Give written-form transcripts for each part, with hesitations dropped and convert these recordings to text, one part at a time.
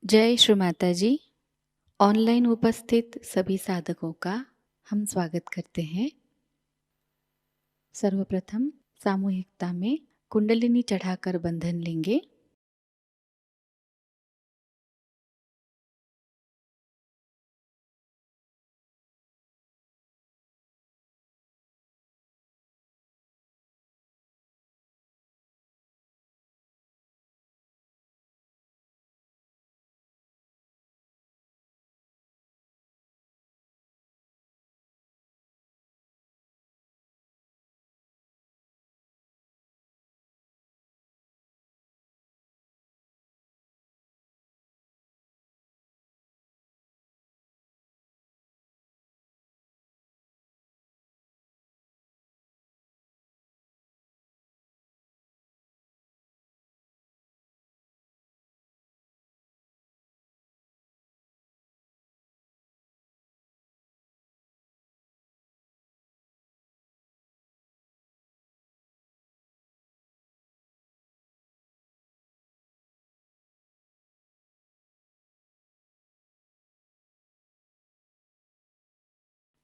जय श्री माताजी। ऑनलाइन उपस्थित सभी साधकों का हम स्वागत करते हैं। सर्वप्रथम सामूहिकता में कुंडलिनी चढ़ाकर बंधन लेंगे।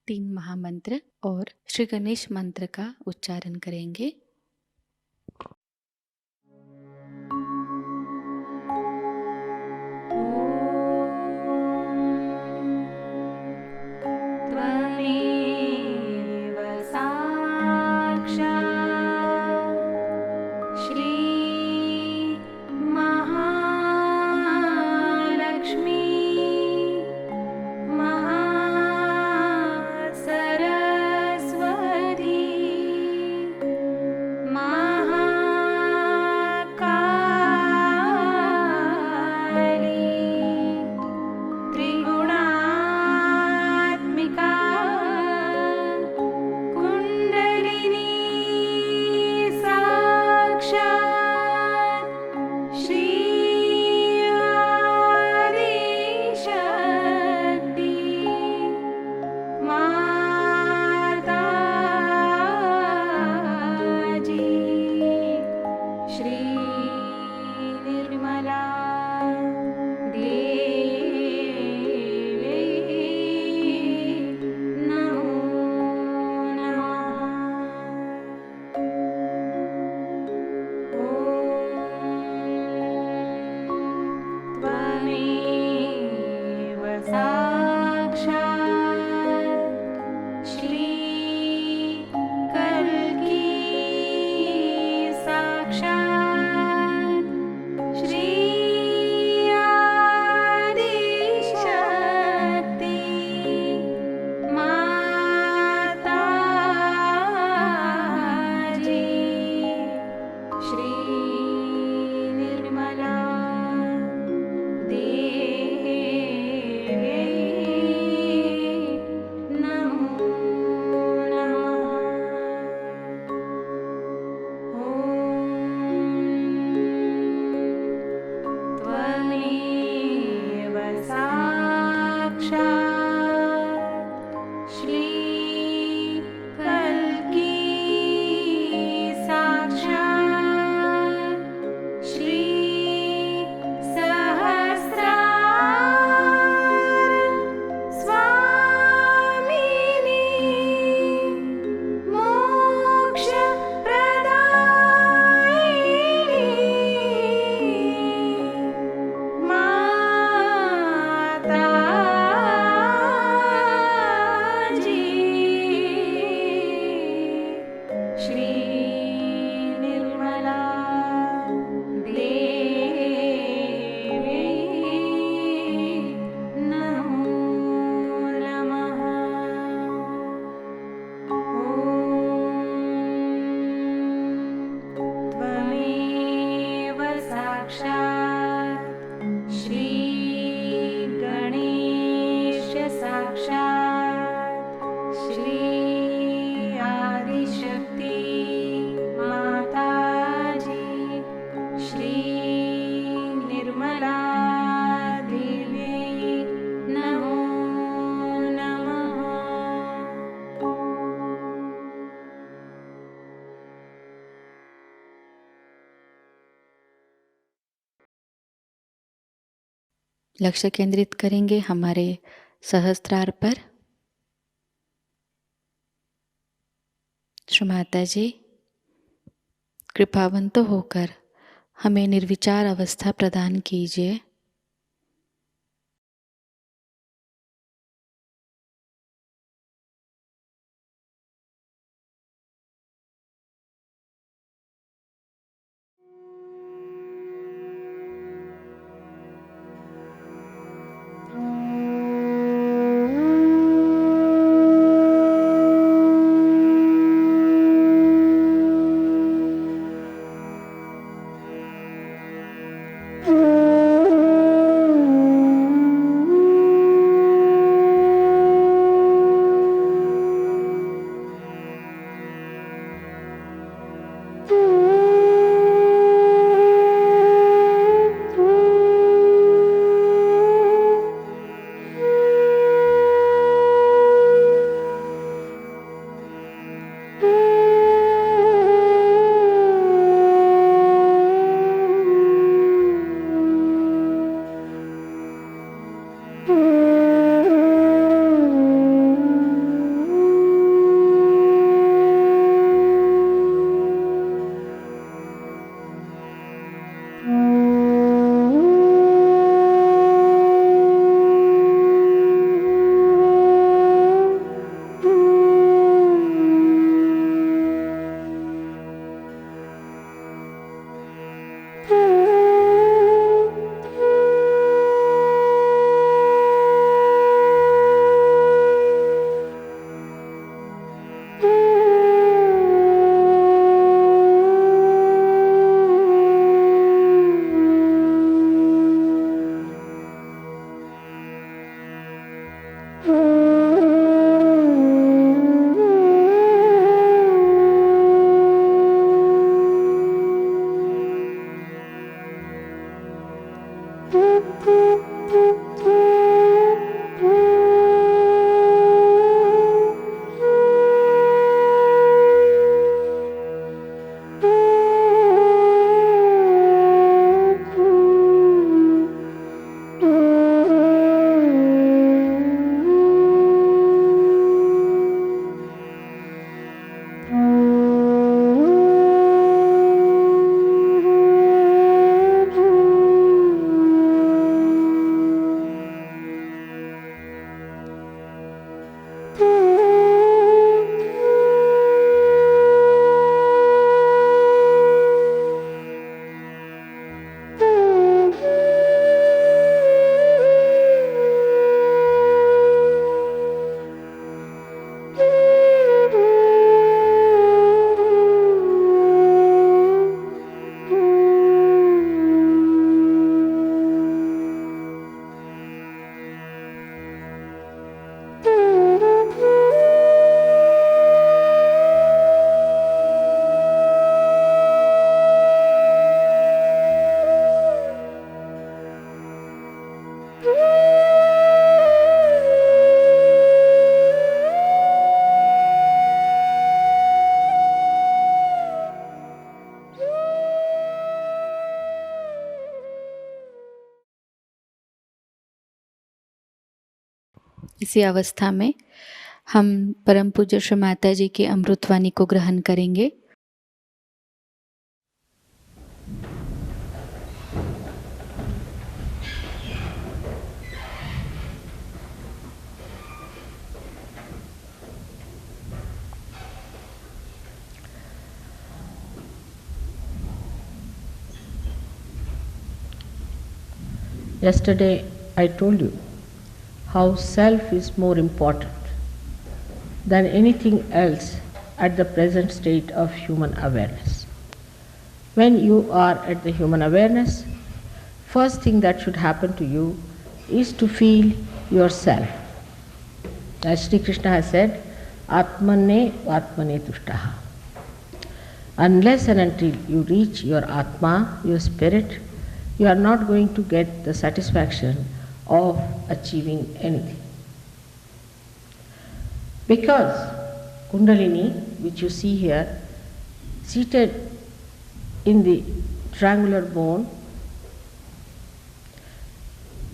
तीन महामंत्र और श्री गणेश मंत्र का उच्चारण करेंगे। त्वमेव साक्षात् श्री महालक्ष्मी महासरस्वती लक्ष्य केंद्रित करेंगे हमारे सहस्त्रार पर। श्री माताजी कृपावंत होकर हमें निर्विचार अवस्था प्रदान कीजिए। इसी अवस्था में हम परम पूज्य श्री माता जी की अमृतवाणी को ग्रहण करेंगे। Yesterday I told you how self is more important than anything else at the present state of human awareness. When you are at the human awareness, first thing that should happen to you is to feel yourself. As Sri Krishna has said, Atmane Atmane Tushtaha. Unless and until you reach your Atma, your spirit, you are not going to get the satisfaction of achieving anything. Because Kundalini, which you see here, seated in the triangular bone,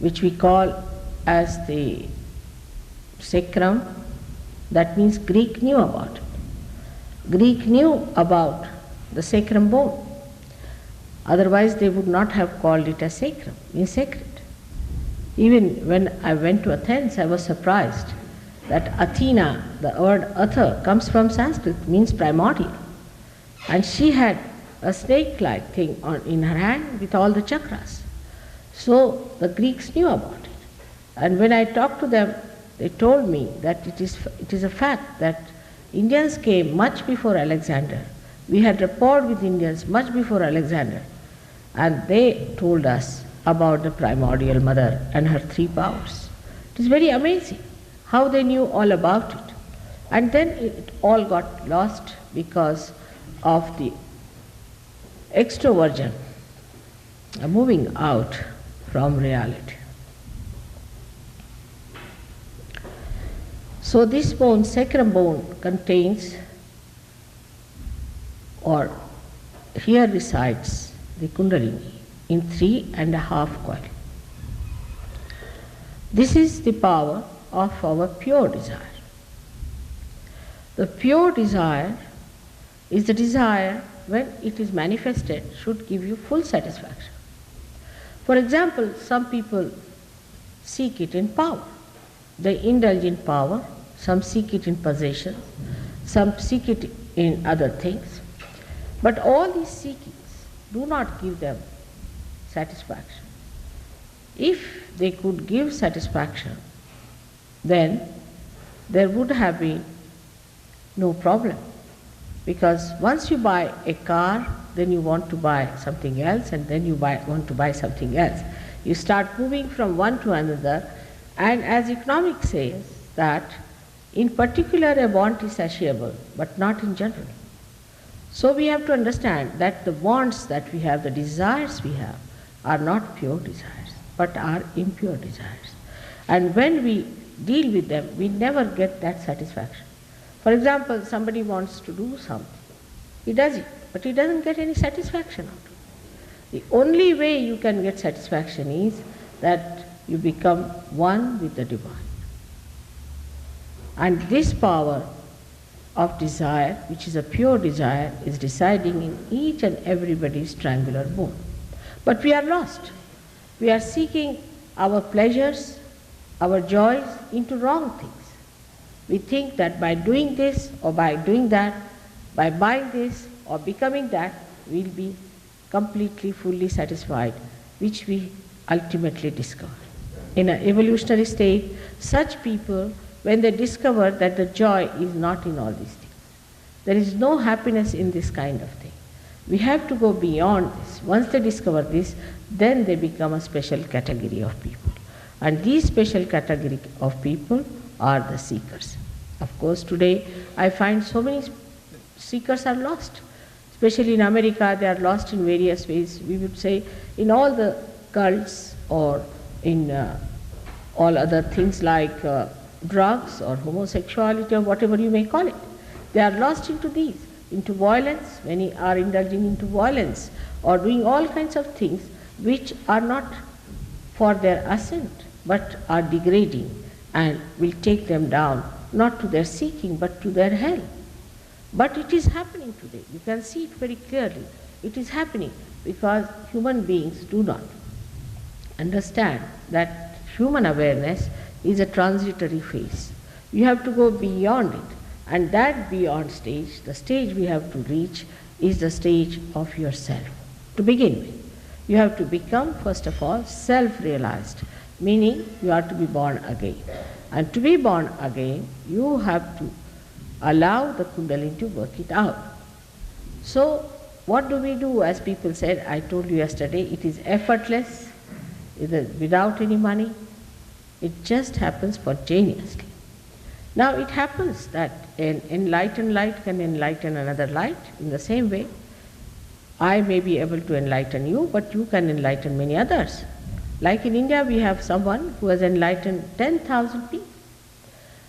which we call as the sacrum. That means Greek knew about it. Greek knew about the sacrum bone. Otherwise they would not have called it a sacrum, means sacred. Even when I went to Athens, I was surprised that Athena, the word Atha, comes from Sanskrit, means primordial. And she had a snake-like thing in her hand with all the chakras. So the Greeks knew about it. And when I talked to them, they told me that it is a fact that Indians came much before Alexander. We had rapport with Indians much before Alexander. And they told us about the primordial mother and her 3 powers. It is very amazing how they knew all about it. And then it all got lost because of the extroversion moving out from reality. So this bone, sacrum bone, contains, or here resides the Kundalini in 3.5 coil. This is the power of our pure desire. The pure desire is the desire when it is manifested should give you full satisfaction. For example, some people seek it in power. They indulge in power, some seek it in possession, some seek it in other things. But all these seekings do not give them satisfaction. If they could give satisfaction, then there would have been no problem. Because once you buy a car, then you want to buy something else, and then you want to buy something else. You start moving from one to another, and as economics says that in particular a want is satiable, but not in general. So we have to understand that the wants that we have, the desires we have, are not pure desires, but are impure desires. And when we deal with them, we never get that satisfaction. For example, somebody wants to do something. He does it, but he doesn't get any satisfaction out of it. The only way you can get satisfaction is that you become one with the divine. And this power of desire, which is a pure desire, is residing in each and everybody's triangular bone. But we are lost. We are seeking our pleasures, our joys into wrong things. We think that by doing this or by doing that, by buying this or becoming that, we'll be completely, fully satisfied, which we ultimately discover. In an evolutionary state, such people, when they discover that the joy is not in all these things, there is no happiness in this kind of thing. We have to go beyond this. Once they discover this, then they become a special category of people. And these special category of people are the seekers. Of course, today I find so many seekers are lost. Especially in America, they are lost in various ways. We would say in all the cults or in all other things like drugs or homosexuality or whatever you may call it. They are lost into these, into violence. Many are indulging into violence or doing all kinds of things which are not for their ascent but are degrading and will take them down, not to their seeking but to their hell. But it is happening today. You can see it very clearly. It is happening because human beings do not understand that human awareness is a transitory phase. You have to go beyond it, and that beyond stage, the stage we have to reach, is the stage of yourself. To begin with, you have to become, first of all, self-realized, meaning you are to be born again. And to be born again, you have to allow the Kundalini to work it out. So, what do we do? As people said, I told you yesterday, it is effortless, it is without any money. It just happens spontaneously. Now, it happens that an enlightened light can enlighten another light. In the same way, I may be able to enlighten you, but you can enlighten many others. Like in India, we have someone who has enlightened 10,000 people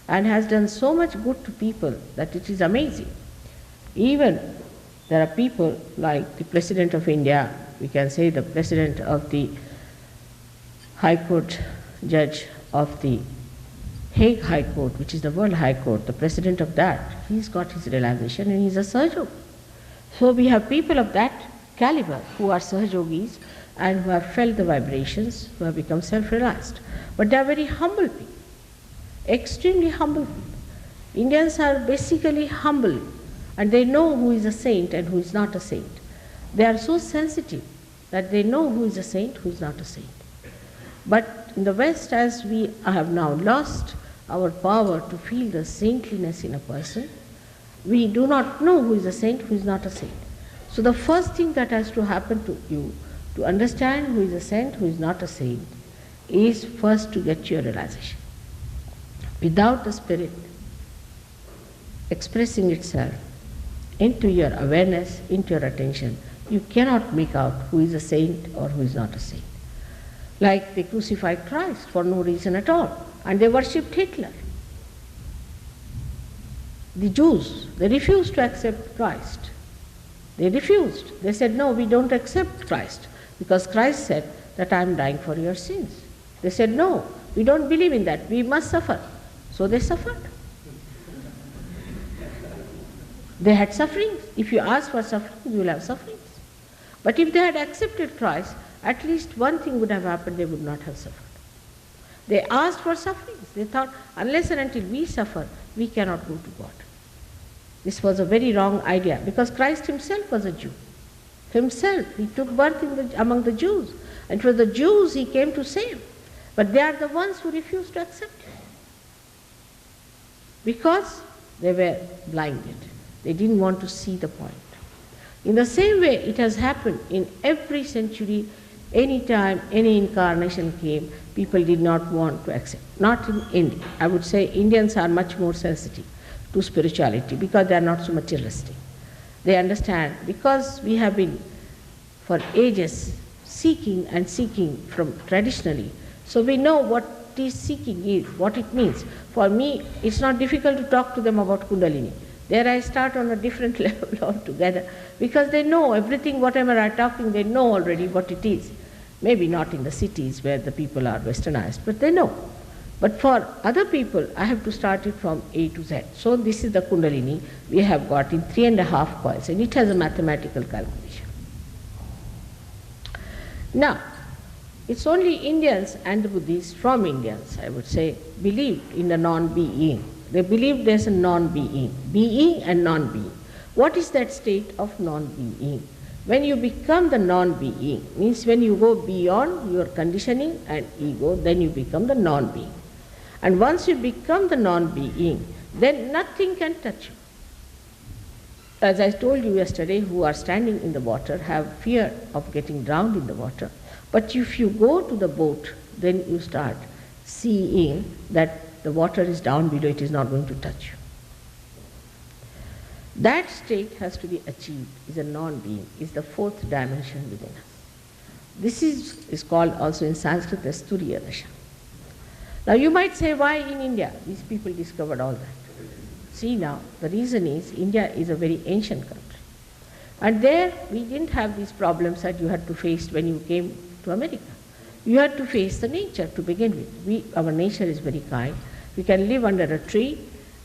and has done so much good to people that it is amazing. Even there are people like the President of India, we can say the President of the High Court judge of the Hague High Court, which is the World High Court, the president of that, he's got his realization and he's a Sahajayogi. So we have people of that caliber who are Sahajogis and who have felt the vibrations, who have become self-realized. But they are very humble people, extremely humble people. Indians are basically humble and they know who is a saint and who is not a saint. They are so sensitive that they know who is a saint, who is not a saint. But in the West, as we have now lost our power to feel the saintliness in a person, we do not know who is a saint, who is not a saint. So the first thing that has to happen to you to understand who is a saint, who is not a saint, is first to get your realization. Without the spirit expressing itself into your awareness, into your attention, you cannot make out who is a saint or who is not a saint. Like they crucified Christ for no reason at all, and they worshipped Hitler. The Jews, they refused to accept Christ. They refused. They said, no, we don't accept Christ, because Christ said that I am dying for your sins. They said, no, we don't believe in that, we must suffer. So they suffered. They had sufferings. If you ask for suffering, you will have sufferings. But if they had accepted Christ, at least one thing would have happened, they would not have suffered. They asked for sufferings. They thought, unless and until we suffer, we cannot go to God. This was a very wrong idea, because Christ himself was a Jew. Himself, he took birth among the Jews. And it was the Jews he came to save. But they are the ones who refused to accept him, because they were blinded. They didn't want to see the point. In the same way, it has happened in every century. Any time any incarnation came, people did not want to accept. Not in India. I would say Indians are much more sensitive to spirituality because they are not so materialistic. They understand, because we have been for ages seeking and seeking from traditionally, so we know what this seeking is, what it means. For me, it's not difficult to talk to them about Kundalini. There I start on a different level altogether, because they know everything, whatever I'm talking, they know already what it is. Maybe not in the cities where the people are westernized, but they know. But for other people, I have to start it from A to Z. So this is the Kundalini we have got in 3.5 coils, and it has a mathematical calculation. Now, it's only Indians and the Buddhists, from Indians, I would say, believed in the non-being. They believe there's a non-being, being and non-being. What is that state of non-being? When you become the non-being, means when you go beyond your conditioning and ego, then you become the non-being. And once you become the non-being, then nothing can touch you. As I told you yesterday, who are standing in the water have fear of getting drowned in the water. But if you go to the boat, then you start seeing that the water is down below, it is not going to touch you. That state has to be achieved, is a non-being, is the fourth dimension within us. This is called also in Sanskrit as Turiya Dasha. Now you might say, why in India these people discovered all that? See now, the reason is India is a very ancient country. And there we didn't have these problems that you had to face when you came to America. You had to face the nature to begin with. Our nature is very kind. We can live under a tree,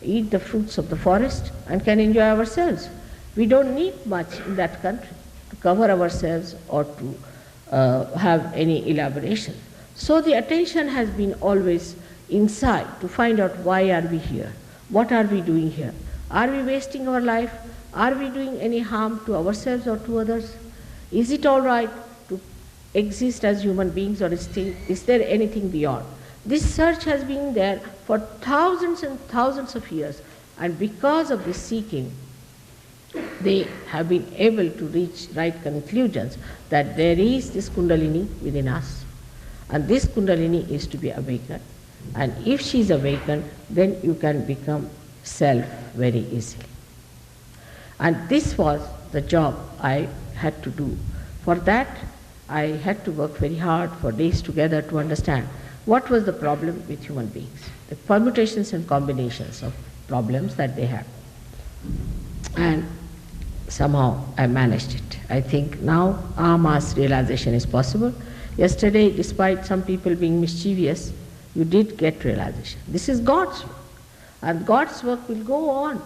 eat the fruits of the forest, and can enjoy ourselves. We don't need much in that country to cover ourselves or to have any elaboration. So the attention has been always inside to find out, why are we here? What are we doing here? Are we wasting our life? Are we doing any harm to ourselves or to others? Is it all right to exist as human beings, or is there anything beyond? This search has been there for thousands and thousands of years, and because of this seeking, they have been able to reach right conclusions that there is this Kundalini within us, and this Kundalini is to be awakened. And if she is awakened, then you can become self very easily. And this was the job I had to do. For that, I had to work very hard for days together to understand what was the problem with human beings, the permutations and combinations of problems that they have. And somehow I managed it. I think now our mass realization is possible. Yesterday, despite some people being mischievous, you did get realization. This is God's work. And God's work will go on.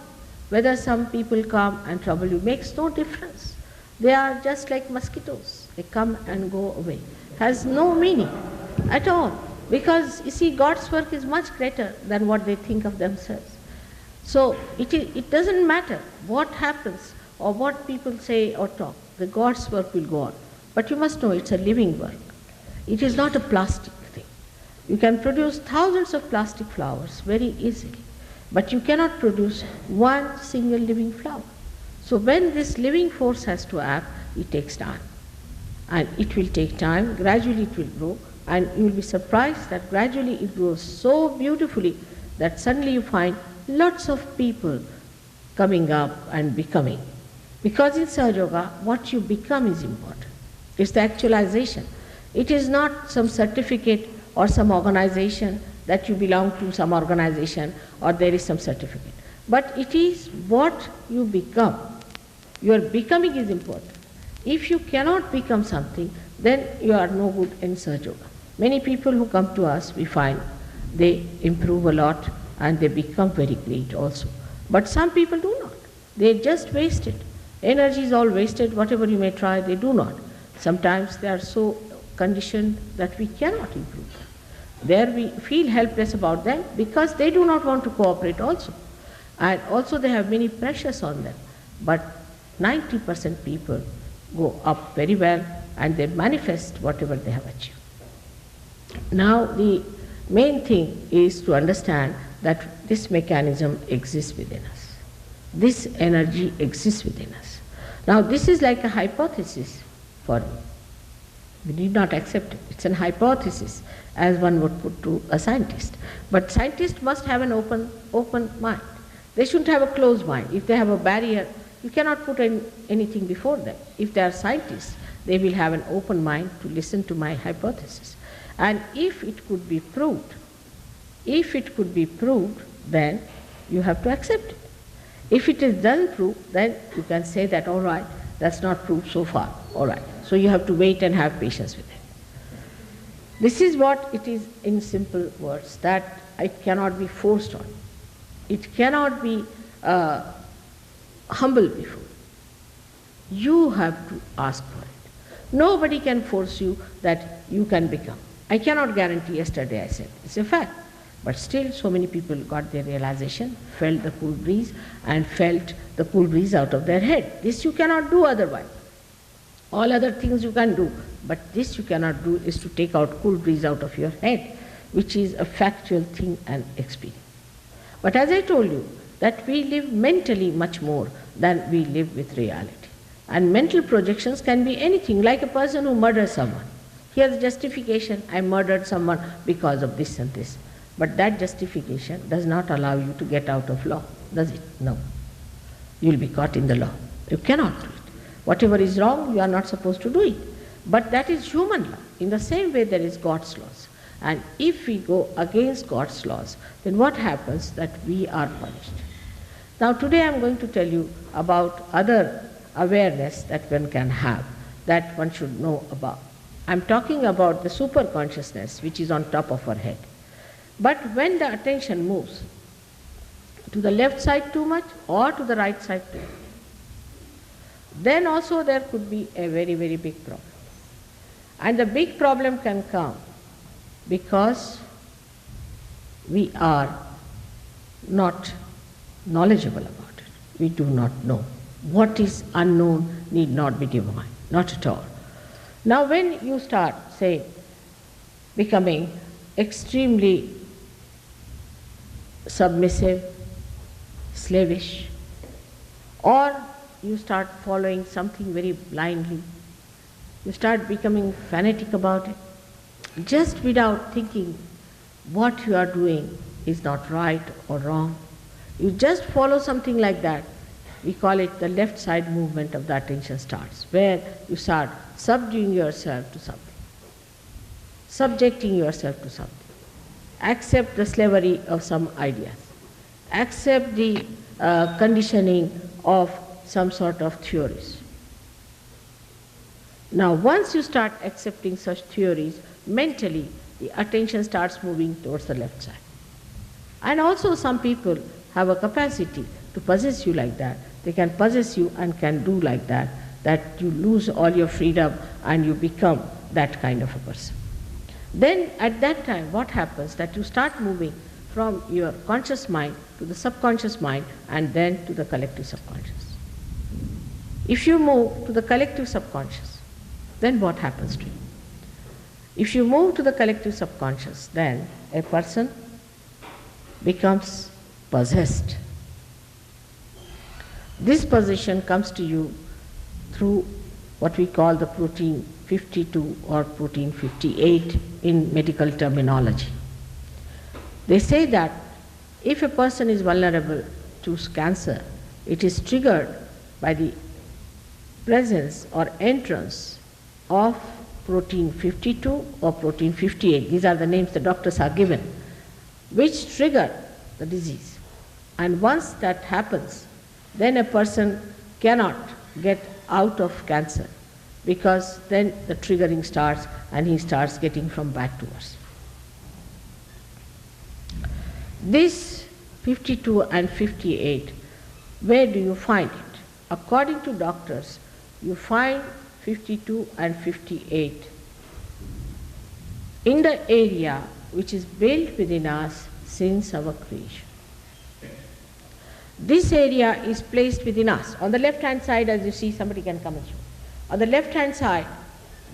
Whether some people come and trouble you makes no difference. They are just like mosquitoes. They come and go away. Has no meaning at all. Because, you see, God's work is much greater than what they think of themselves. So it doesn't matter what happens or what people say or talk. The God's work will go on. But you must know it's a living work. It is not a plastic thing. You can produce thousands of plastic flowers very easily, but you cannot produce one single living flower. So when this living force has to act, it takes time. And it will take time, gradually it will grow, and you will be surprised that gradually it grows so beautifully that suddenly you find lots of people coming up and becoming. Because in Sahajayoga, what you become is important. It's the actualization. It is not some certificate or some organization that you belong to some organization or there is some certificate. But it is what you become. Your becoming is important. If you cannot become something, then you are no good in Sahajayoga. Many people who come to us, we find they improve a lot and they become very great also. But some people do not. They just waste it. Energy is all wasted, whatever you may try, they do not. Sometimes they are so conditioned that we cannot improve them. There we feel helpless about them because they do not want to cooperate also. And also they have many pressures on them. But 90% people go up very well and they manifest whatever they have achieved. Now the main thing is to understand that this mechanism exists within us. This energy exists within us. Now this is like a hypothesis for you. We need not accept it. It's an hypothesis, as one would put to a scientist. But scientists must have an open mind. They shouldn't have a closed mind. If they have a barrier, you cannot put anything before them. If they are scientists, they will have an open mind to listen to my hypothesis. And if it could be proved, then you have to accept it. If it is done proved, then you can say that, all right, that's not proved so far, all right. So you have to wait and have patience with it. This is what it is in simple words, that it cannot be forced on you. It cannot be humble before you. You have to ask for it. Nobody can force you that you can become. I cannot guarantee, yesterday I said, it's a fact. But still so many people got their realization, felt the cool breeze and felt the cool breeze out of their head. This you cannot do otherwise. All other things you can do, but this you cannot do, is to take out cool breeze out of your head, which is a factual thing and experience. But as I told you, that we live mentally much more than we live with reality. And mental projections can be anything, like a person who murders someone. He has justification, I murdered someone because of this and this. But that justification does not allow you to get out of law, does it? No. You will be caught in the law. You cannot do it. Whatever is wrong, you are not supposed to do it. But that is human law. In the same way, there is God's laws. And if we go against God's laws, then what happens? That we are punished. Now today I am going to tell you about other awareness that one can have, that one should know about. I am talking about the super consciousness which is on top of our head. But when the attention moves to the left side too much or to the right side too much, then also there could be a very, very big problem. And the big problem can come because we are not knowledgeable about it. We do not know. What is unknown need not be divine, not at all. Now when you start, say, becoming extremely submissive, slavish, or you start following something very blindly, you start becoming fanatic about it, just without thinking what you are doing is not right or wrong. You just follow something like that. We call it the left side movement of the attention starts, where you start subduing yourself to something, subjecting yourself to something. Accept the slavery of some ideas. Accept the conditioning of some sort of theories. Now, once you start accepting such theories, mentally the attention starts moving towards the left side. And also some people have a capacity to possess you like that. They can possess you and can do like that, that you lose all your freedom and you become that kind of a person. Then at that time what happens, that you start moving from your conscious mind to the subconscious mind and then to the collective subconscious. If you move to the collective subconscious, then what happens to you? If you move to the collective subconscious, then a person becomes possessed. This possession comes to you through what we call the protein 52 or protein 58 in medical terminology. They say that if a person is vulnerable to cancer, it is triggered by the presence or entrance of protein 52 or protein 58. These are the names the doctors are given, which trigger the disease. And once that happens, then a person cannot get out of cancer, because then the triggering starts and he starts getting from bad to worse. This 52 and 58, where do you find it? According to doctors, you find 52 and 58 in the area which is built within us since our creation. This area is placed within us. On the left hand side, as you see, somebody can come and show. On the left hand side,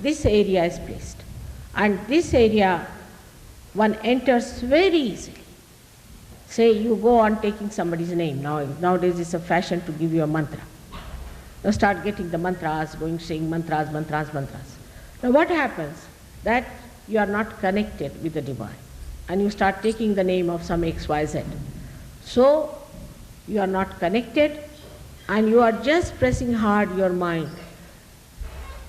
this area is placed. And this area one enters very easily. Say you go on taking somebody's name. Nowadays it's a fashion to give you a mantra. Now start getting the mantras, going saying mantras. Now what happens? That you are not connected with the divine. And you start taking the name of some XYZ. So you are not connected and you are just pressing hard your mind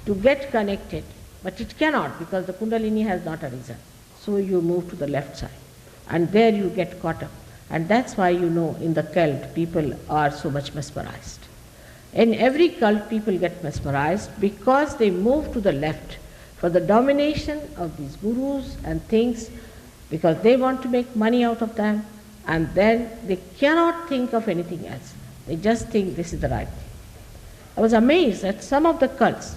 to get connected, but it cannot because the Kundalini has not arisen. So you move to the left side and there you get caught up. And that's why you know in the cult people are so much mesmerized. In every cult people get mesmerized because they move to the left for the domination of these gurus and things, because they want to make money out of them, and then they cannot think of anything else. They just think this is the right thing. I was amazed at some of the cults.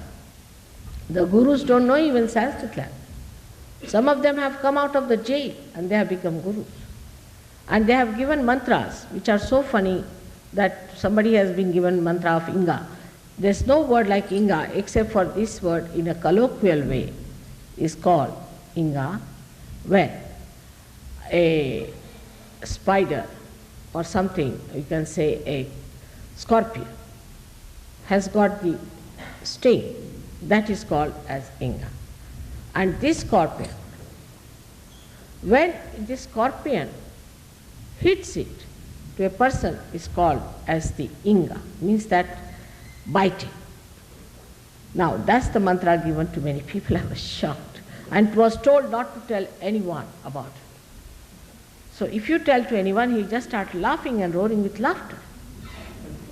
The gurus don't know even Sanskrit language. Some of them have come out of the jail and they have become gurus. And they have given mantras which are so funny that somebody has been given mantra of Inga. There's no word like Inga except for this word in a colloquial way is called Inga, when a spider or something, you can say a scorpion, has got the sting, that is called as Inga. And this scorpion, when this scorpion hits it to a person, is called as the Inga, means that biting. Now that's the mantra given to many people. I was shocked and was told not to tell anyone about it. So if you tell to anyone, he'll just start laughing and roaring with laughter.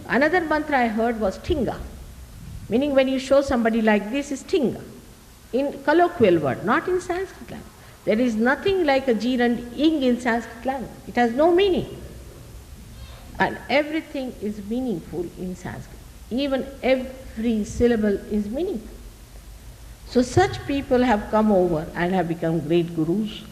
Another mantra I heard was Tinga, meaning when you show somebody like this is Tinga, in colloquial word, not in Sanskrit language. There is nothing like a Jir and Ing in Sanskrit language. It has no meaning. And everything is meaningful in Sanskrit. Even every syllable is meaningful. So such people have come over and have become great gurus,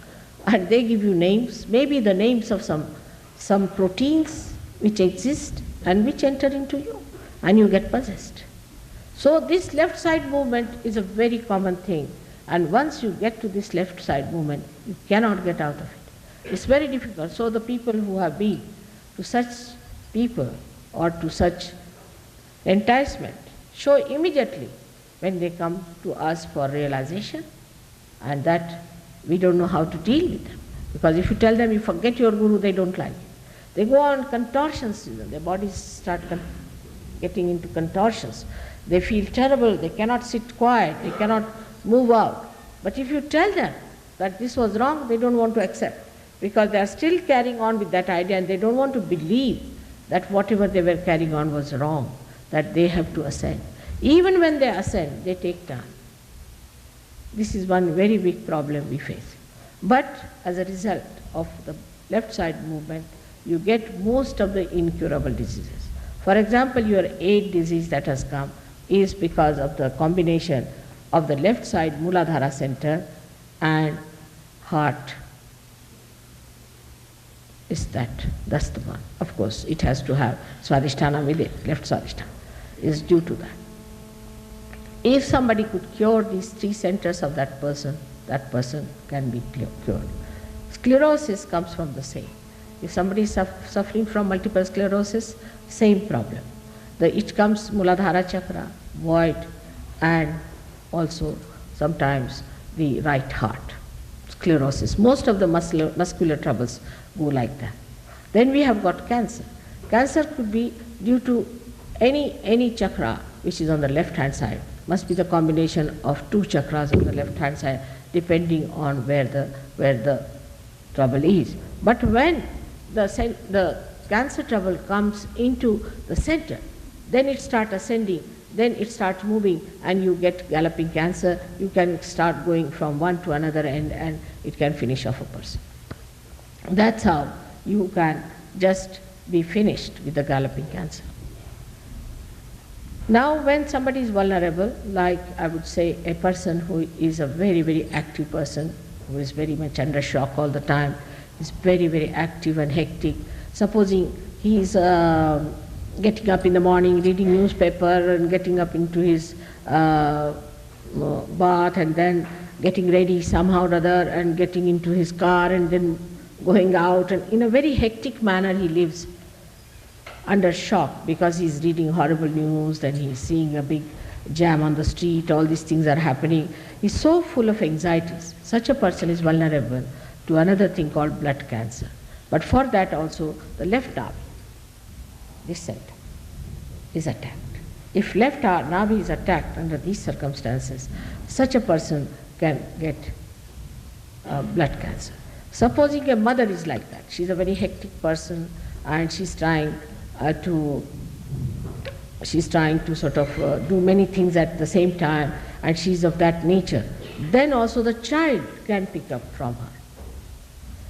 and they give you names, maybe the names of some proteins which exist and which enter into you, and you get possessed. So this left side movement is a very common thing, and once you get to this left side movement, you cannot get out of it. It's very difficult. So the people who have been to such people or to such enticement show immediately when they come to us for realization, and that we don't know how to deal with them. Because if you tell them you forget your guru, they don't like it. They go on contortions, their bodies start getting into contortions. They feel terrible, they cannot sit quiet, they cannot move out. But if you tell them that this was wrong, they don't want to accept, because they are still carrying on with that idea and they don't want to believe that whatever they were carrying on was wrong, that they have to ascend. Even when they ascend, they take time. This is one very big problem we face. But as a result of the left side movement, you get most of the incurable diseases. For example, your AIDS disease that has come is because of the combination of the left side Muladhara center and heart. That's the one. Of course, it has to have Swadhisthana with it, left Swadhisthana is due to that. If somebody could cure these three centers of that person can be cured. Sclerosis comes from the same. If somebody is suffering from multiple sclerosis, same problem. It comes Muladhara chakra, void, and also sometimes the right heart. Sclerosis. Most of the muscular troubles go like that. Then we have got cancer. Cancer could be due to any chakra which is on the left hand side. Must be the combination of two chakras on the left hand side, depending on where the trouble is. But when the cancer trouble comes into the center, then it starts ascending, then it starts moving, and you get galloping cancer. You can start going from one to another end, and it can finish off a person. That's how you can just be finished with the galloping cancer. Now, when somebody is vulnerable, like I would say a person who is a very, very active person, who is very much under shock all the time, is very, very active and hectic. Supposing he is getting up in the morning, reading newspaper, and getting up into his bath, and then getting ready somehow or other, and getting into his car, and then going out, and in a very hectic manner he lives under shock because he is reading horrible news, then he is seeing a big jam on the street, all these things are happening. He is so full of anxieties. Such a person is vulnerable to another thing called blood cancer. But for that also, the left arm, this center, is attacked. If left navi is attacked under these circumstances, such a person can get blood cancer. Supposing a mother is like that, she is a very hectic person and she is trying to sort of do many things at the same time, and she is of that nature, then also the child can pick up from her.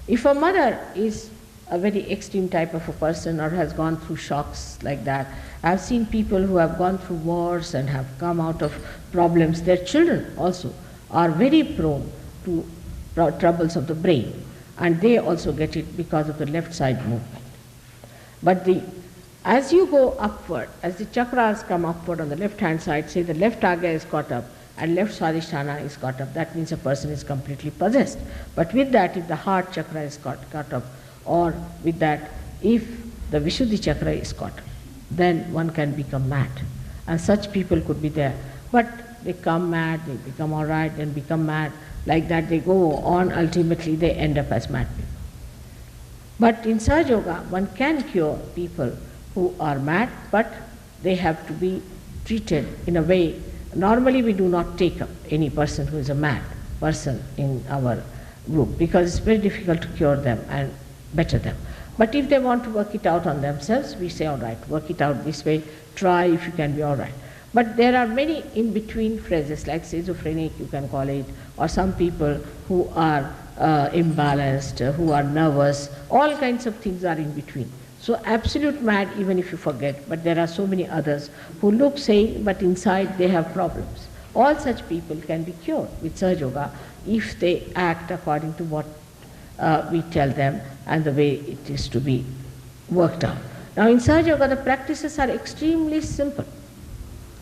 If a mother is a very extreme type of a person or has gone through shocks like that, I have seen people who have gone through wars and have come out of problems, their children also are very prone to troubles of the brain, and they also get it because of the left side movement. But as you go upward, as the chakras come upward on the left hand side, say the left agya is caught up and left swadhisthana is caught up, that means a person is completely possessed. But with that, if the heart chakra is caught up, or with that, if the Vishuddhi chakra is caught up, then one can become mad. And such people could be there. But they come mad, they become all right, then become mad. Like that they go on, ultimately they end up as mad people. But in Sahajayoga, one can cure people who are mad, but they have to be treated in a way. Normally we do not take up any person who is a mad person in our group because it's very difficult to cure them and better them. But if they want to work it out on themselves, we say, all right, work it out this way, try if you can be all right. But there are many in-between phrases, like schizophrenic, you can call it, or some people who are imbalanced, who are nervous, all kinds of things are in between. So absolute mad, even if you forget, but there are so many others who look sane, but inside they have problems. All such people can be cured with Sahajayoga if they act according to what we tell them and the way it is to be worked out. Now in Sahajayoga, the practices are extremely simple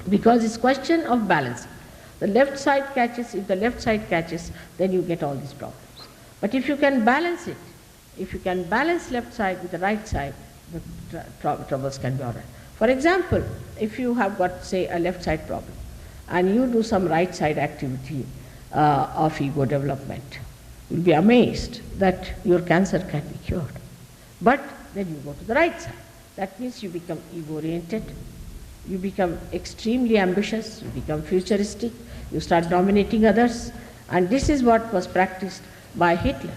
because it's question of balancing. The left side catches, if the left side catches, then you get all these problems. But if you can balance it, if you can balance left side with the right side, the troubles can be all right. For example, if you have got, say, a left side problem, and you do some right side activity of ego development, you'll be amazed that your cancer can be cured. But then you go to the right side. That means you become ego-oriented, you become extremely ambitious, you become futuristic, you start dominating others, and this is what was practiced by Hitler.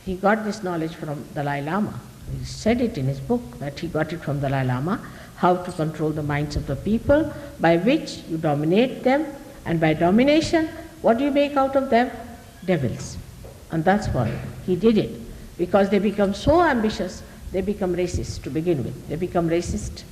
He got this knowledge from Dalai Lama. He said it in his book that he got it from Dalai Lama, how to control the minds of the people, by which you dominate them, and by domination, what do you make out of them? Devils. And that's why he did it. Because they become so ambitious, they become racist to begin with. They become racist.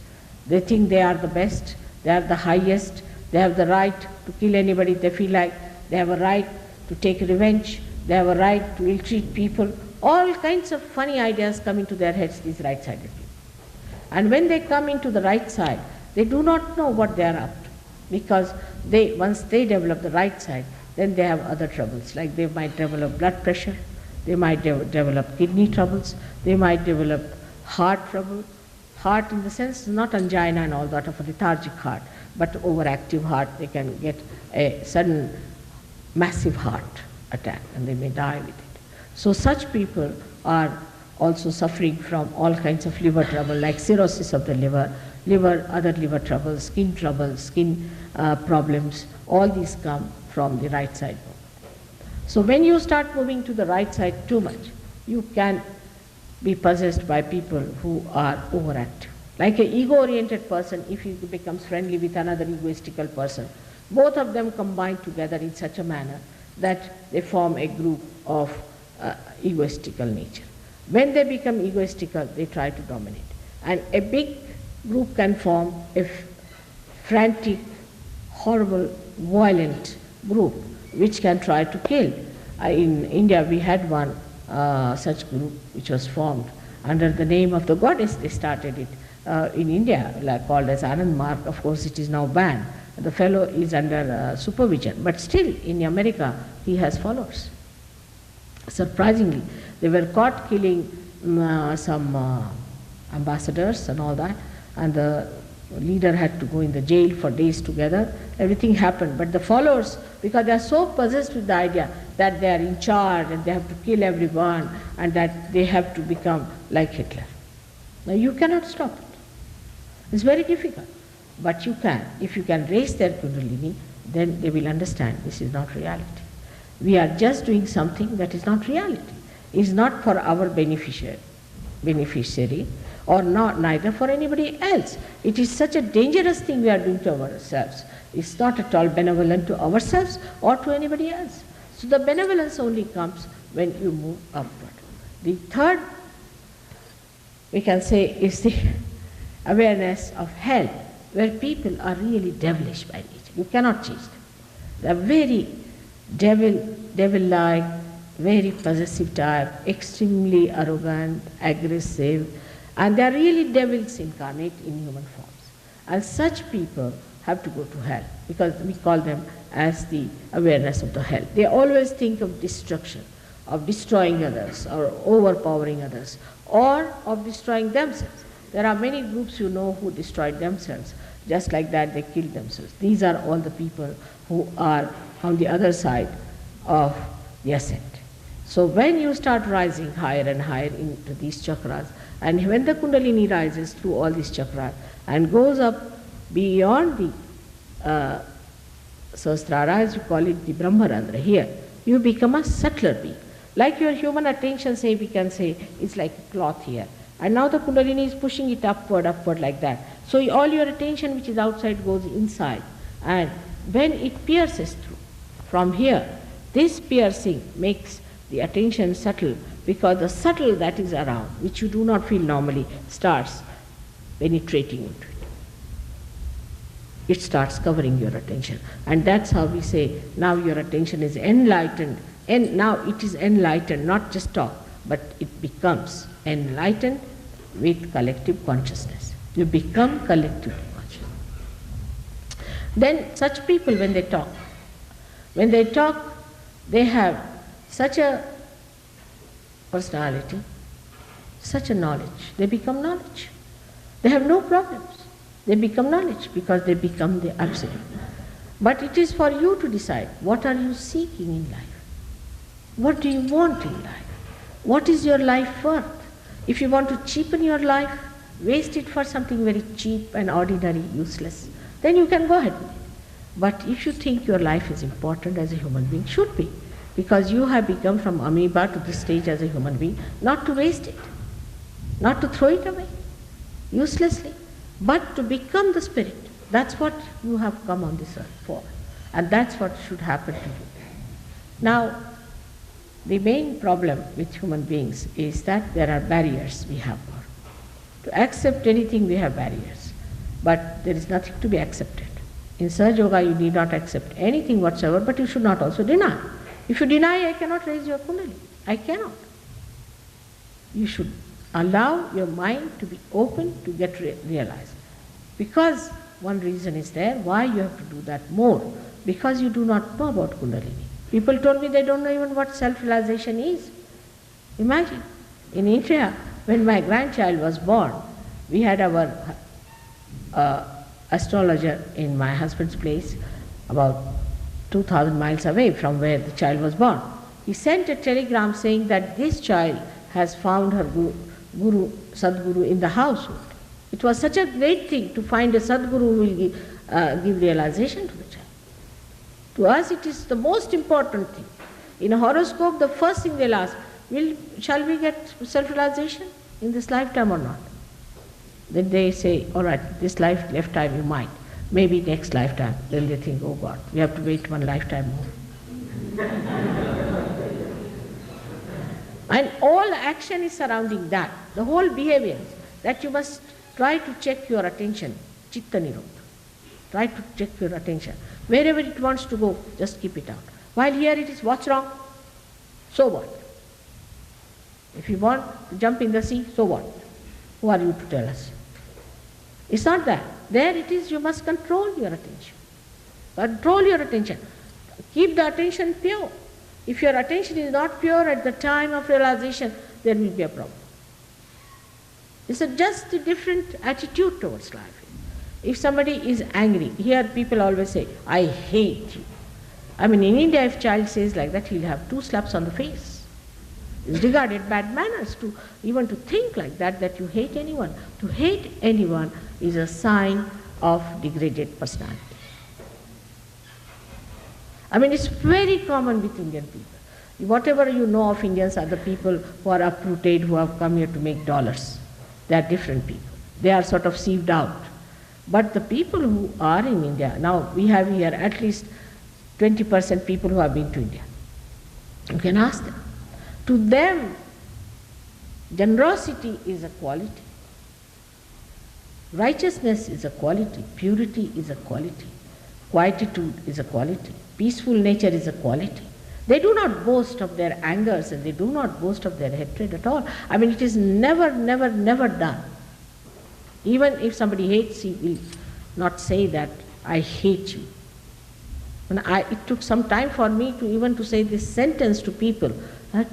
They think they are the best, they are the highest, they have the right to kill anybody they feel like, they have a right to take revenge, they have a right to ill-treat people. All kinds of funny ideas come into their heads, these right-sided people. And when they come into the right side, they do not know what they are up to. Because once they develop the right side, then they have other troubles, like they might develop blood pressure, they might develop kidney troubles, they might develop heart trouble. Heart in the sense, not angina and all that of a lethargic heart, but overactive heart. They can get a sudden massive heart attack and they may die with it. So such people are also suffering from all kinds of liver trouble, like cirrhosis of the liver, other liver troubles, skin problems. All these come from the right side. So when you start moving to the right side too much, you can be possessed by people who are overactive. Like an ego-oriented person, if he becomes friendly with another egoistical person, both of them combine together in such a manner that they form a group of egoistical nature. When they become egoistical, they try to dominate. And a big group can form a frantic, horrible, violent group which can try to kill. In India we had one such group which was formed under the name of the goddess. They started it in India, called as Anand Mark. Of course it is now banned. The fellow is under supervision, but still in America he has followers. Surprisingly, they were caught killing some ambassadors and all that, and the leader had to go in the jail for days together. Everything happened, but the followers, because they are so possessed with the idea that they are in charge and they have to kill everyone and that they have to become like Hitler. Now you cannot stop it. It's very difficult, but you can. If you can raise their kundalini, then they will understand this is not reality. We are just doing something that is not reality. It is not for our beneficiary or neither for anybody else. It is such a dangerous thing we are doing to ourselves. It's not at all benevolent to ourselves or to anybody else. So the benevolence only comes when you move upward. The third, we can say, is the awareness of hell, where people are really devilish by nature. You cannot change them. They are very devil-like, very possessive type, extremely arrogant, aggressive, and they are really devils incarnate in human forms. And such people have to go to hell, because we call them as the awareness of the hell. They always think of destruction, of destroying others, or overpowering others, or of destroying themselves. There are many groups you know who destroyed themselves. Just like that, they killed themselves. These are all the people who are on the other side of the ascent. So when you start rising higher and higher into these chakras, and when the Kundalini rises through all these chakras and goes up beyond the Sahasrara, as you call it, the Brahmarandra, here, you become a subtler being. Like your human attention, say, we can say, it's like a cloth here. And now the Kundalini is pushing it upward like that. So all your attention which is outside goes inside. And when it pierces through, from here, this piercing makes the attention subtle, because the subtle that is around, which you do not feel normally, starts penetrating into it. It starts covering your attention. And that's how we say, now your attention is enlightened. And now it is enlightened, not just talk, but it becomes enlightened with collective consciousness. You become collectively conscious. Then such people, when they talk, they have such a personality, such a knowledge. They become knowledge. They have no problems. They become knowledge because they become the absolute. But it is for you to decide, what are you seeking in life? What do you want in life? What is your life worth? If you want to cheapen your life, waste it for something very cheap and ordinary, useless, then you can go ahead with it. But if you think your life is important as a human being, should be, because you have become from amoeba to this stage as a human being, not to waste it, not to throw it away uselessly, but to become the spirit. That's what you have come on this earth for. And that's what should happen to you. Now, the main problem with human beings is that there are barriers we have. To accept anything we have barriers, but there is nothing to be accepted. In Sahajayoga you need not accept anything whatsoever, but you should not also deny. If you deny, I cannot raise your kundalini. I cannot. You should allow your mind to be open to get realized. Because one reason is there why you have to do that more. Because you do not know about kundalini. People told me they don't know even what self-realization is. Imagine, in India, when my grandchild was born, we had our astrologer in my husband's place, about 2,000 miles away from where the child was born. He sent a telegram saying that this child has found her guru, Sadguru in the household. It was such a great thing to find a Sadguru who will give realization to the child. To us it is the most important thing. In a horoscope, the first thing they'll ask, shall we get self-realization in this lifetime or not? Then they say, all right, this lifetime you might, maybe next lifetime. Then they think, oh God, we have to wait one lifetime more. And all action is surrounding that, the whole behavior, that you must try to check your attention, chitta nirodha. Try to check your attention. Wherever it wants to go, just keep it out. While here it is, what's wrong? So what? If you want to jump in the sea, so what? Who are you to tell us? It's not that. There it is, you must control your attention. Control your attention. Keep the attention pure. If your attention is not pure at the time of realization, there will be a problem. It's just a different attitude towards life. If somebody is angry, here people always say, I hate you. I mean, in India, if a child says like that, he'll have 2 slaps on the face. It's regarded bad manners to even to think like that, that you hate anyone. To hate anyone is a sign of degraded personality. I mean, it's very common with Indian people. Whatever you know of Indians are the people who are uprooted, who have come here to make dollars. They are different people. They are sort of sieved out. But the people who are in India, now we have here at least 20% people who have been to India. You can ask them. To them, generosity is a quality. Righteousness is a quality. Purity is a quality. Quietude is a quality. Peaceful nature is a quality. They do not boast of their angers and they do not boast of their hatred at all. I mean, it is never, never, never done. Even if somebody hates, he will not say that, I hate you. And it took some time for me to even to say this sentence to people, that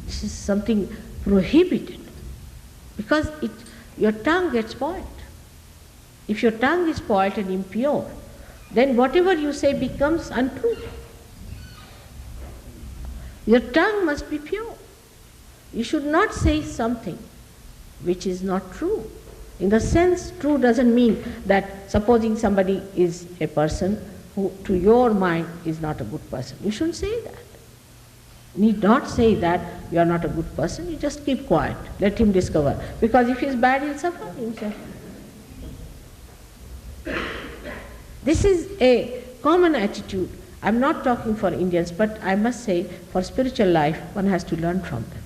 this is something prohibited. Because your tongue gets spoiled. If your tongue is spoiled and impure, then whatever you say becomes untrue. Your tongue must be pure. You should not say something which is not true. In the sense, true doesn't mean that supposing somebody is a person who to your mind is not a good person. You shouldn't say that. You need not say that you are not a good person. You just keep quiet. Let him discover. Because if he is bad, he'll suffer himself. This is a common attitude. I'm not talking for Indians, but I must say for spiritual life, one has to learn from them.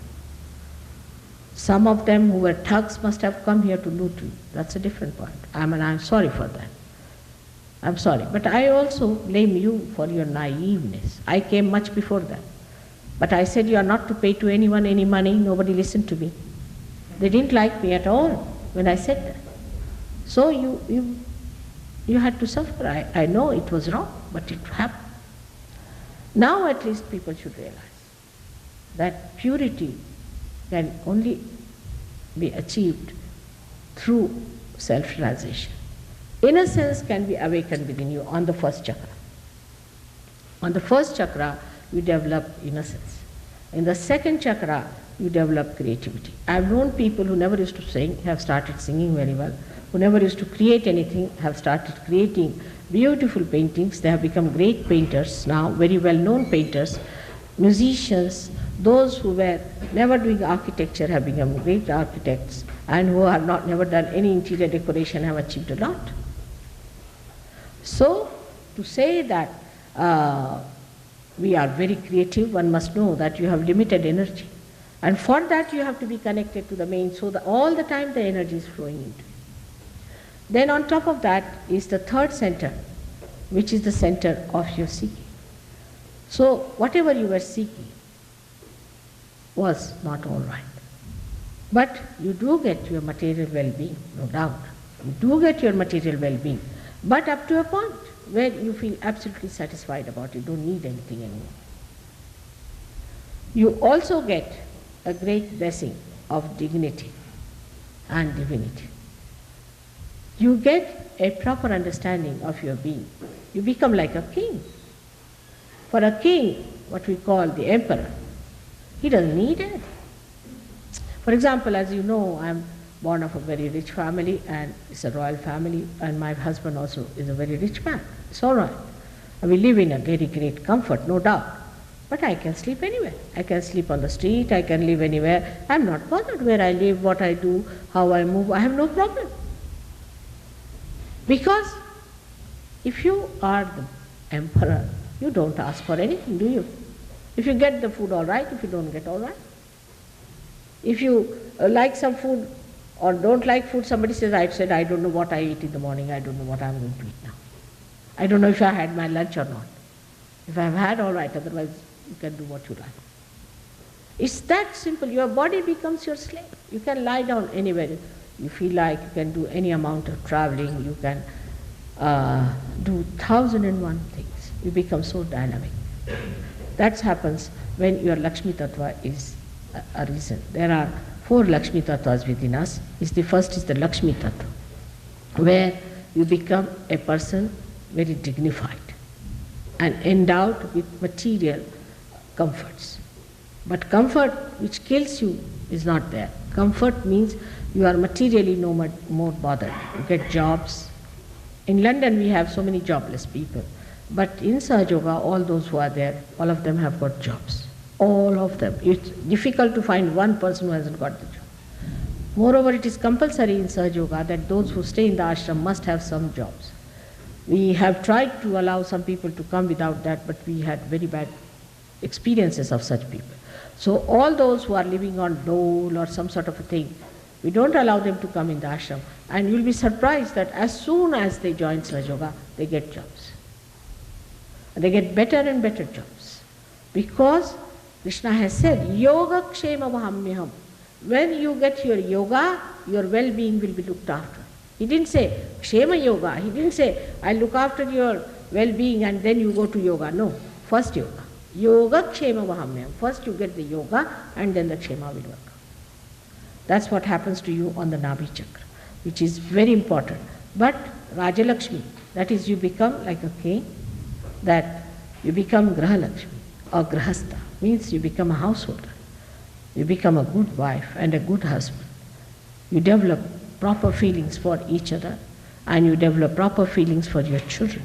Some of them who were thugs must have come here to loot you. That's a different point. I'm sorry for that. I'm sorry. But I also blame you for your naiveness. I came much before that. But I said you are not to pay to anyone any money. Nobody listened to me. They didn't like me at all when I said that. So you had to suffer. I know it was wrong, but it happened. Now at least people should realize that purity can only be achieved through self-realization. Innocence can be awakened within you on the first chakra. On the first chakra, you develop innocence. In the second chakra, you develop creativity. I've known people who never used to sing, have started singing very well, who never used to create anything, have started creating beautiful paintings. They have become great painters now, very well-known painters, musicians, Those who were never doing architecture have become great architects, and who have not never done any interior decoration have achieved a lot. So, to say that we are very creative, one must know that you have limited energy. And for that you have to be connected to the main, so that all the time the energy is flowing into you. Then on top of that is the third center, which is the center of your seeking. So whatever you were seeking was not all right. But you do get your material well-being, no doubt. You do get your material well-being, but up to a point where you feel absolutely satisfied about it, don't need anything anymore. You also get a great blessing of dignity and divinity. You get a proper understanding of your being. You become like a king. For a king, what we call the emperor, he doesn't need it. For example, as you know, I am born of a very rich family, and it's a royal family, and my husband also is a very rich man. It's all right. We live in a very great comfort, no doubt. But I can sleep anywhere. I can sleep on the street, I can live anywhere. I'm not bothered where I live, what I do, how I move. I have no problem. Because if you are the emperor, you don't ask for anything, do you? If you get the food, all right. If you don't get, all right. If you like some food or don't like food, somebody says, I said, I don't know what I eat in the morning, I don't know what I'm going to eat now. I don't know if I had my lunch or not. If I've had, all right, otherwise you can do what you like. It's that simple. Your body becomes your slave. You can lie down anywhere you feel like, you can do any amount of traveling, you can do 1,001 things. You become so dynamic. That happens when your Lakshmi Tattva is arisen. There are 4 Lakshmi Tattvas within us. The first is the Lakshmi Tattva, where you become a person very dignified and endowed with material comforts. But comfort which kills you is not there. Comfort means you are materially no more bothered. You get jobs. In London we have so many jobless people. But in Sahajayoga, all those who are there, all of them have got jobs. All of them. It's difficult to find one person who hasn't got the job. Moreover, it is compulsory in Sahajayoga that those who stay in the ashram must have some jobs. We have tried to allow some people to come without that, but we had very bad experiences of such people. So all those who are living on dole or some sort of a thing, we don't allow them to come in the ashram. And you'll be surprised that as soon as they join Sahajayoga, they get jobs. They get better and better jobs. Because Krishna has said, Yoga Kshema Vahamyaham. When you get your yoga, your well-being will be looked after. He didn't say Kshema Yoga. He didn't say, I look after your well-being and then you go to yoga. No, first yoga. Yoga Kshema Vahamyaham. First you get the yoga and then the Kshema will work. That's what happens to you on the Nabhi Chakra, which is very important. But Rajalakshmi, that is you become like a king, that you become Grahalakshmi or Grahastha, means you become a householder. You become a good wife and a good husband. You develop proper feelings for each other and you develop proper feelings for your children.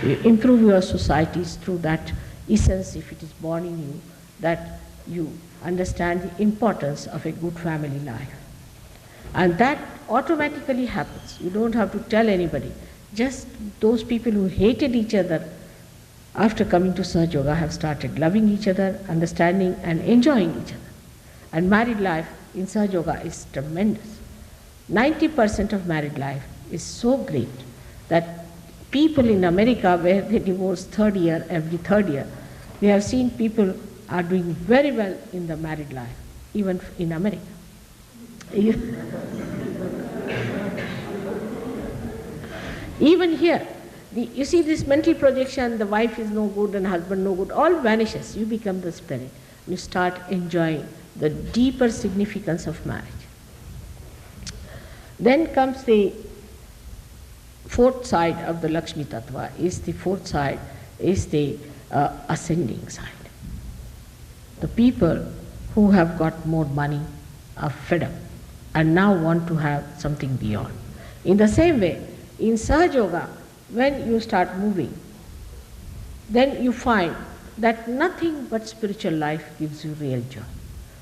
You improve your societies through that essence, if it is born in you, that you understand the importance of a good family life. And that automatically happens. You don't have to tell anybody. Just those people who hated each other after coming to Sahajayoga have started loving each other, understanding and enjoying each other. And married life in Sahajayoga is tremendous. 90% of married life is so great that people in America, where they divorce every third year, we have seen people are doing very well in the married life, even in America. Even here, you see this mental projection, the wife is no good and husband no good, all vanishes. You become the spirit. You start enjoying the deeper significance of marriage. Then comes the fourth side of the Lakshmi Tattva, is the ascending side. The people who have got more money are fed up and now want to have something beyond. In the same way, in Sahajayoga, when you start moving, then you find that nothing but spiritual life gives you real joy.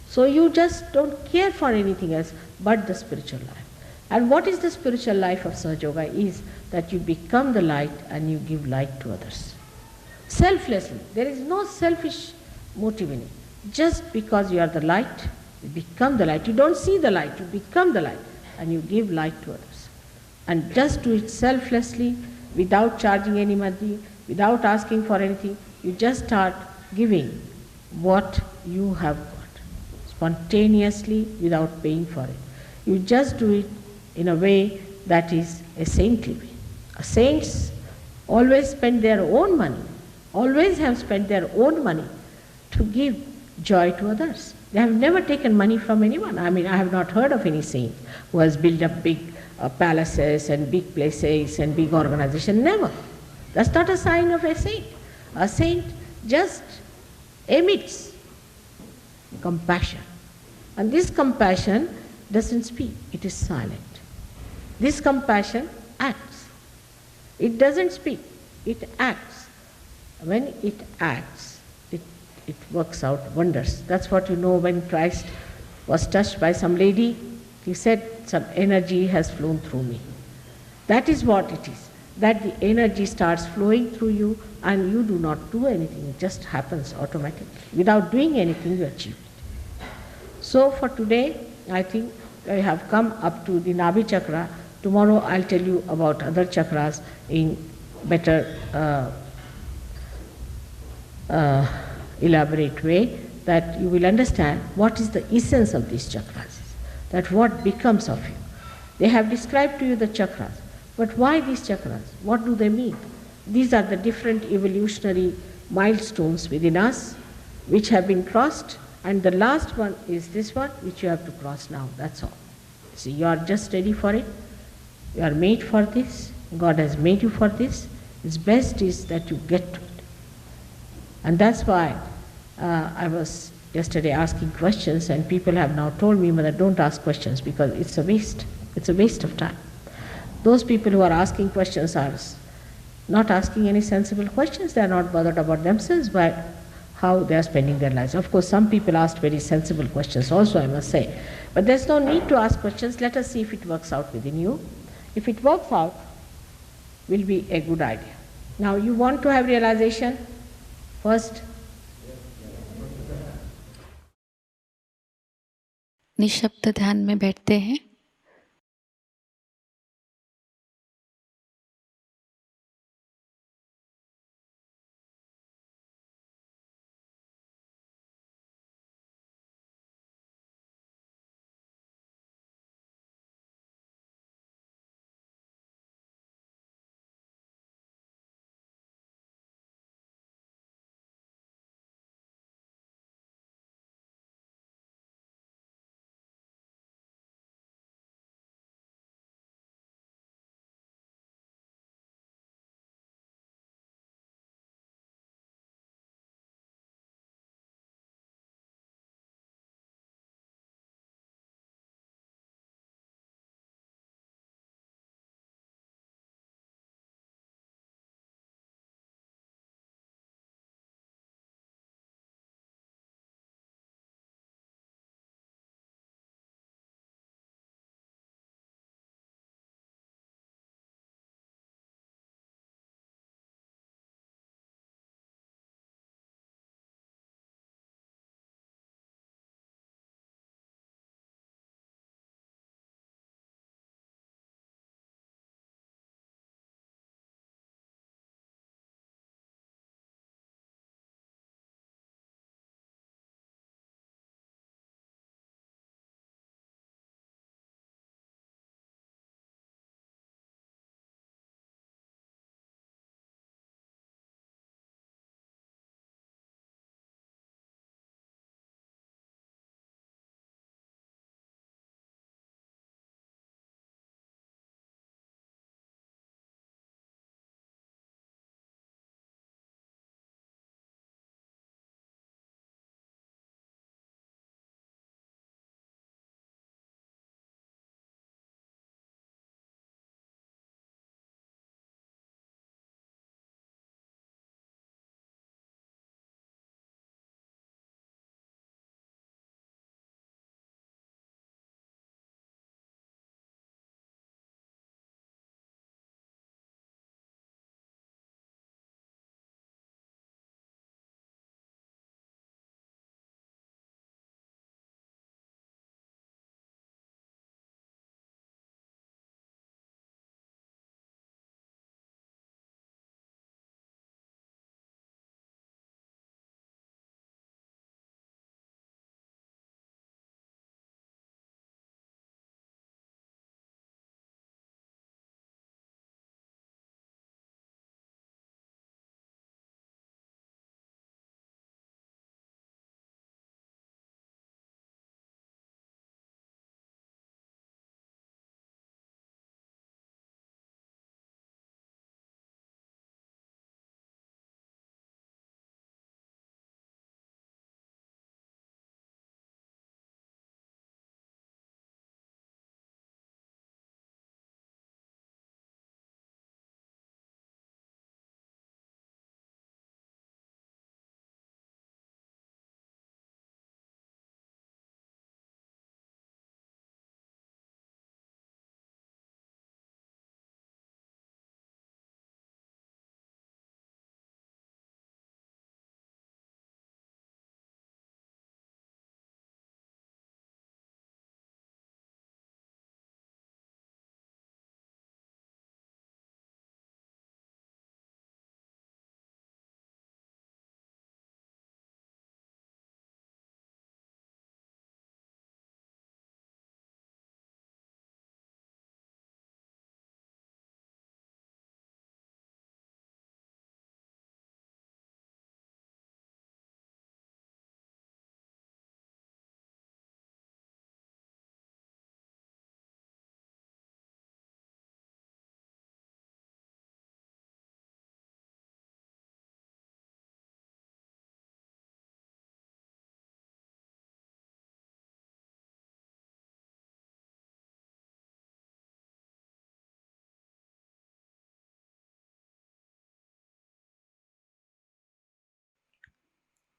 So you just don't care for anything else but the spiritual life. And what is the spiritual life of Sahajayoga is that you become the light and you give light to others. Selflessly. There is no selfish motive in it. Just because you are the light, you become the light. You don't see the light, you become the light and you give light to others. And just do it selflessly, without charging any money, without asking for anything. You just start giving what you have got, spontaneously, without paying for it. You just do it in a way that is a saintly way. Saints always spend their own money, always have spent their own money to give joy to others. They have never taken money from anyone. I mean, I have not heard of any saint who has built up big palaces and big places and big organization. Never. That's not a sign of a saint. A saint just emits compassion. And this compassion doesn't speak, it is silent. This compassion acts. It doesn't speak, it acts. When it acts, it works out wonders. That's what you know when Christ was touched by some lady. He said, some energy has flown through me. That is what it is. That the energy starts flowing through you and you do not do anything. It just happens automatically. Without doing anything, you achieve it. So for today, I think I have come up to the Nabhi chakra. Tomorrow I'll tell you about other chakras in better elaborate way, that you will understand what is the essence of these chakras, that what becomes of you. They have described to you the chakras, but why these chakras? What do they mean? These are the different evolutionary milestones within us which have been crossed, and the last one is this one which you have to cross now, that's all. See, you are just ready for it. You are made for this. God has made you for this. Its best is that you get to it. And that's why I was yesterday asking questions, and people have now told me, Mother, don't ask questions because it's a waste. It's a waste of time. Those people who are asking questions are not asking any sensible questions. They are not bothered about themselves, but how they are spending their lives. Of course, some people asked very sensible questions also, I must say. But there's no need to ask questions. Let us see if it works out within you. If it works out, will be a good idea. Now, you want to have realization? First, निशब्द ध्यान में बैठते हैं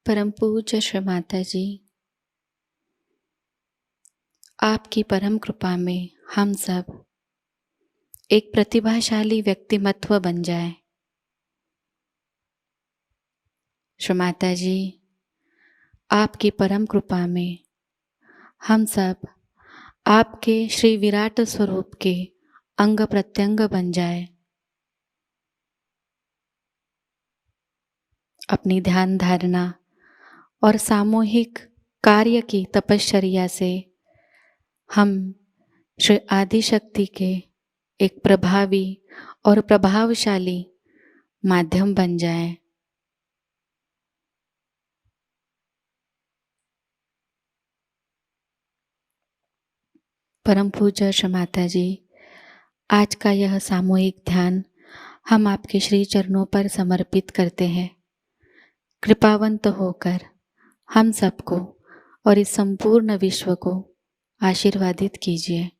परम पूज्य श्री माता जी, आपकी परम कृपा में हम सब एक प्रतिभाशाली व्यक्तिमत्व बन जाए। श्री माता जी, आपकी परम कृपा में हम सब आपके श्री विराट स्वरूप के अंग प्रत्यंग बन जाए। अपनी ध्यान धारणा और सामूहिक कार्य की तपश्चर्या से हम श्री आदिशक्ति के एक प्रभावी और प्रभावशाली माध्यम बन जाए। परम पूज्य श्री माता जी, आज का यह सामूहिक ध्यान हम आपके श्री चरणों पर समर्पित करते हैं। कृपावंत होकर हम सबको और इस संपूर्ण विश्व को आशीर्वादित कीजिए।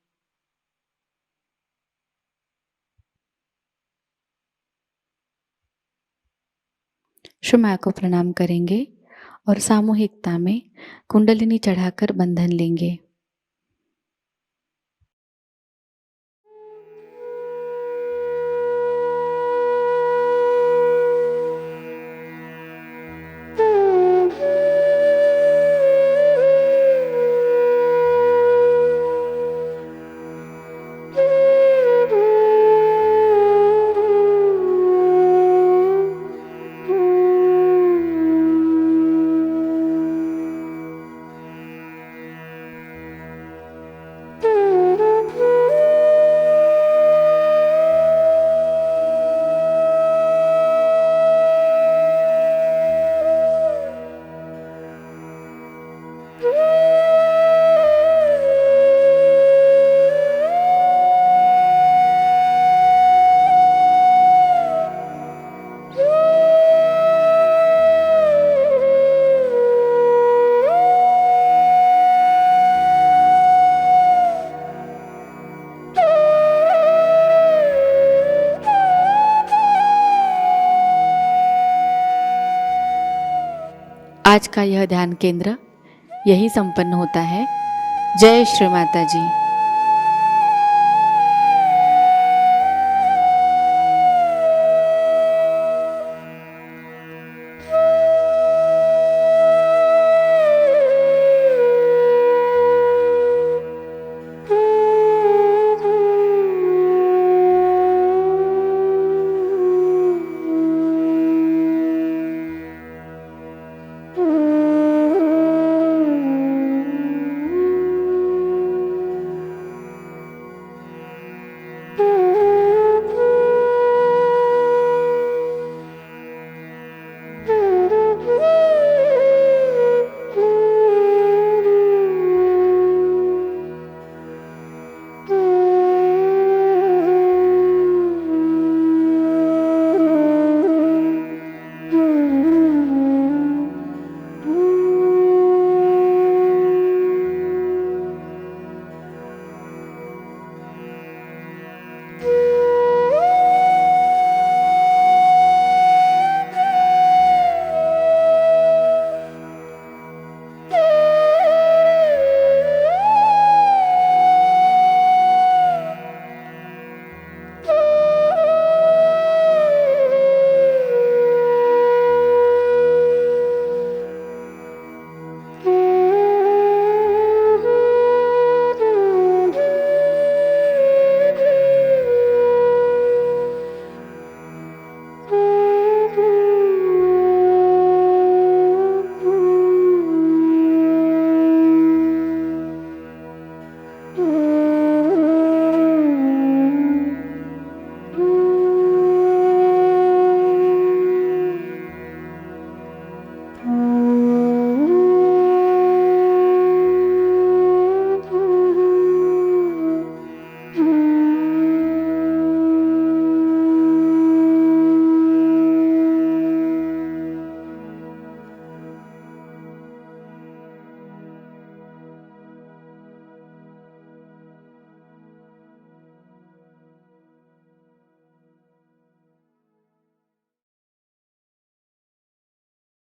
श्री माँ को प्रणाम करेंगे और सामूहिकता में कुंडलिनी चढ़ाकर बंधन लेंगे। आज का यह ध्यान केंद्र यही संपन्न होता है। जय श्री माता जी।